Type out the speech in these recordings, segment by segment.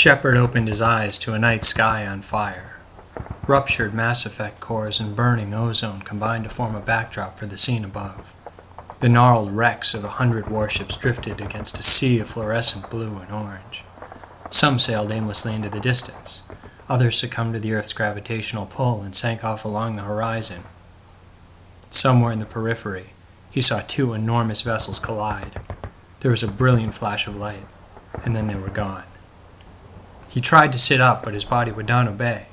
Shepard opened his eyes to a night sky on fire. Ruptured Mass Effect cores and burning ozone combined to form a backdrop for the scene above. The gnarled wrecks of 100 warships drifted against a sea of fluorescent blue and orange. Some sailed aimlessly into the distance. Others succumbed to the Earth's gravitational pull and sank off along the horizon. Somewhere in the periphery, he saw two enormous vessels collide. There was a brilliant flash of light, and then they were gone. He tried to sit up, but his body would not obey.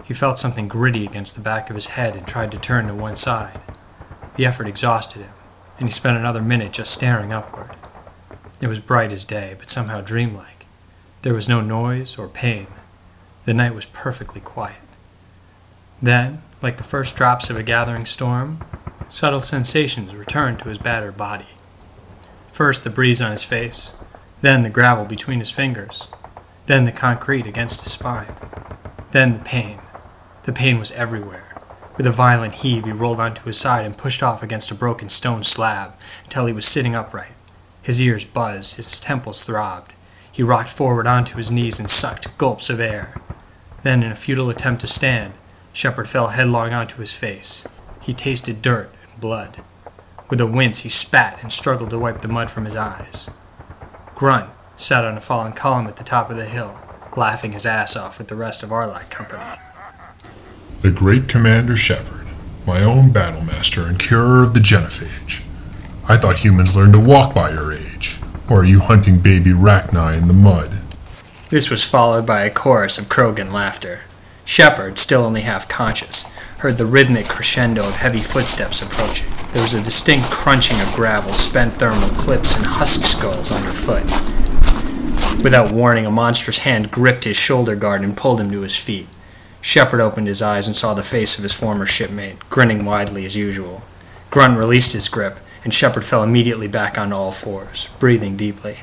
He felt something gritty against the back of his head and tried to turn to one side. The effort exhausted him, and he spent another minute just staring upward. It was bright as day, but somehow dreamlike. There was no noise or pain. The night was perfectly quiet. Then, like the first drops of a gathering storm, subtle sensations returned to his battered body. First the breeze on his face, then the gravel between his fingers, then the concrete against his spine, then the pain. The pain was everywhere. With a violent heave, he rolled onto his side and pushed off against a broken stone slab until he was sitting upright. His ears buzzed, his temples throbbed. He rocked forward onto his knees and sucked gulps of air. Then, in a futile attempt to stand, Shepard fell headlong onto his face. He tasted dirt and blood. With a wince, he spat and struggled to wipe the mud from his eyes. Grunt sat on a fallen column at the top of the hill, laughing his ass off with the rest of our light company. The great Commander Shepard, my own battlemaster and curer of the genophage. I thought humans learned to walk by your age. Or are you hunting baby Rachni in the mud? This was followed by a chorus of Krogan laughter. Shepard, still only half conscious, heard the rhythmic crescendo of heavy footsteps approaching. There was a distinct crunching of gravel, spent thermal clips, and husk skulls underfoot. Without warning, a monstrous hand gripped his shoulder guard and pulled him to his feet. Shepard opened his eyes and saw the face of his former shipmate, grinning widely as usual. Grunt released his grip, and Shepard fell immediately back onto all fours, breathing deeply.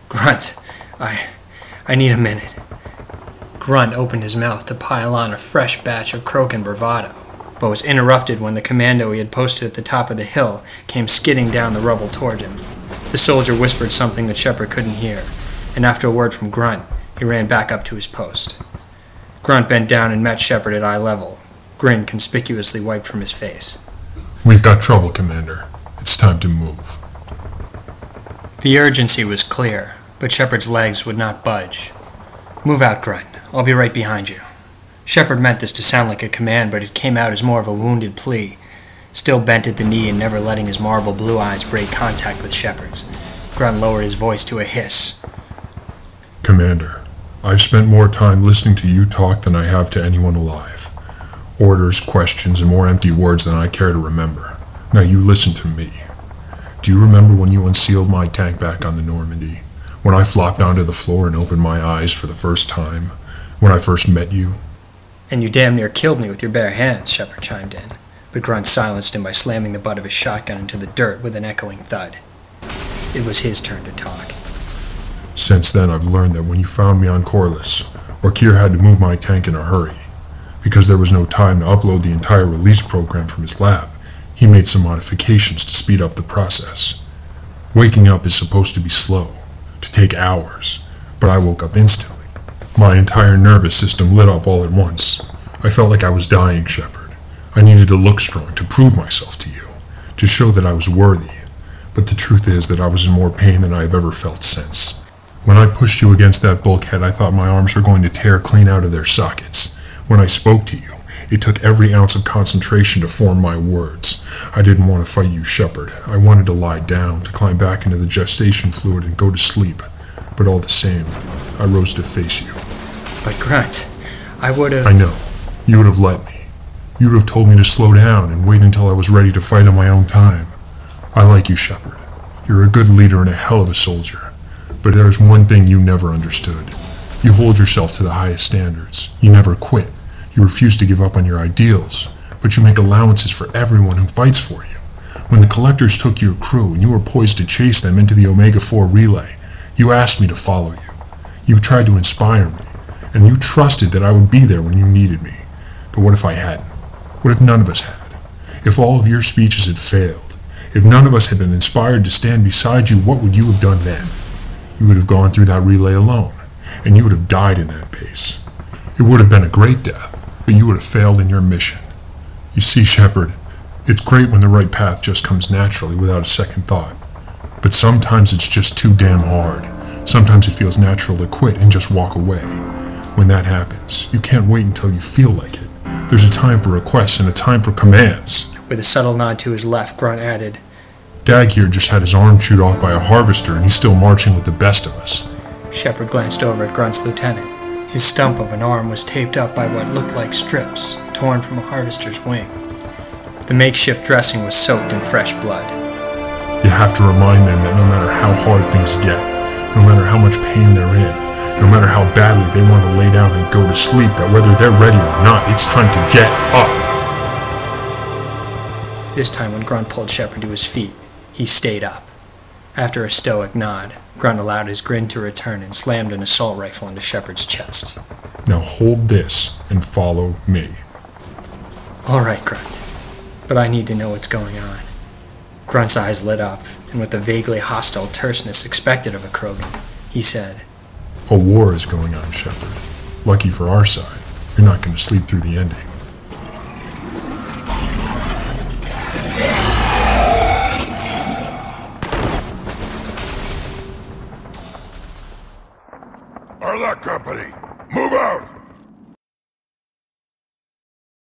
Grunt, I need a minute. Grunt opened his mouth to pile on a fresh batch of Krogan bravado, but was interrupted when the commando he had posted at the top of the hill came skidding down the rubble toward him. The soldier whispered something that Shepard couldn't hear, and after a word from Grunt, he ran back up to his post. Grunt bent down and met Shepard at eye level, grin conspicuously wiped from his face. We've got trouble, Commander. It's time to move. The urgency was clear, but Shepard's legs would not budge. Move out, Grunt. I'll be right behind you. Shepard meant this to sound like a command, but it came out as more of a wounded plea. Still bent at the knee and never letting his marble blue eyes break contact with Shepard's, Grunt lowered his voice to a hiss. Commander, I've spent more time listening to you talk than I have to anyone alive. Orders, questions, and more empty words than I care to remember. Now you listen to me. Do you remember when you unsealed my tank back on the Normandy? When I flopped onto the floor and opened my eyes for the first time? When I first met you? And you damn near killed me with your bare hands, Shepard chimed in, but Grunt silenced him by slamming the butt of his shotgun into the dirt with an echoing thud. It was his turn to talk. Since then, I've learned that when you found me on Corliss, Orkir had to move my tank in a hurry. Because there was no time to upload the entire release program from his lab, he made some modifications to speed up the process. Waking up is supposed to be slow, to take hours, but I woke up instantly. My entire nervous system lit up all at once. I felt like I was dying, Shepard. I needed to look strong, to prove myself to you, to show that I was worthy. But the truth is that I was in more pain than I have ever felt since. When I pushed you against that bulkhead, I thought my arms were going to tear clean out of their sockets. When I spoke to you, it took every ounce of concentration to form my words. I didn't want to fight you, Shepard. I wanted to lie down, to climb back into the gestation fluid and go to sleep. But all the same, I rose to face you. But Grunt, I would have... I know. You would have let me. You would have told me to slow down and wait until I was ready to fight on my own time. I like you, Shepard. You're a good leader and a hell of a soldier. But there is one thing you never understood. You hold yourself to the highest standards. You never quit. You refuse to give up on your ideals. But you make allowances for everyone who fights for you. When the Collectors took your crew and you were poised to chase them into the Omega-4 relay, you asked me to follow you. You tried to inspire me, and you trusted that I would be there when you needed me. But what if I hadn't? What if none of us had? If all of your speeches had failed? If none of us had been inspired to stand beside you, what would you have done then? You would have gone through that relay alone, and you would have died in that base. It would have been a great death, but you would have failed in your mission. You see, Shepard, it's great when the right path just comes naturally without a second thought. But sometimes it's just too damn hard. Sometimes it feels natural to quit and just walk away. When that happens, you can't wait until you feel like it. There's a time for requests and a time for commands. With a subtle nod to his left, Grunt added, Dag here just had his arm chewed off by a harvester and he's still marching with the best of us. Shepard glanced over at Grunt's lieutenant. His stump of an arm was taped up by what looked like strips, torn from a harvester's wing. The makeshift dressing was soaked in fresh blood. You have to remind them that no matter how hard things get, no matter how much pain they're in, no matter how badly they want to lay down and go to sleep, that whether they're ready or not, it's time to get up. This time when Grunt pulled Shepard to his feet, he stayed up. After a stoic nod, Grunt allowed his grin to return and slammed an assault rifle into Shepard's chest. Now hold this and follow me. All right, Grunt, but I need to know what's going on. Grunt's eyes lit up, and with the vaguely hostile terseness expected of a Krogan, he said, A war is going on, Shepard. Lucky for our side, you're not going to sleep through the ending. Arlock Company, move out!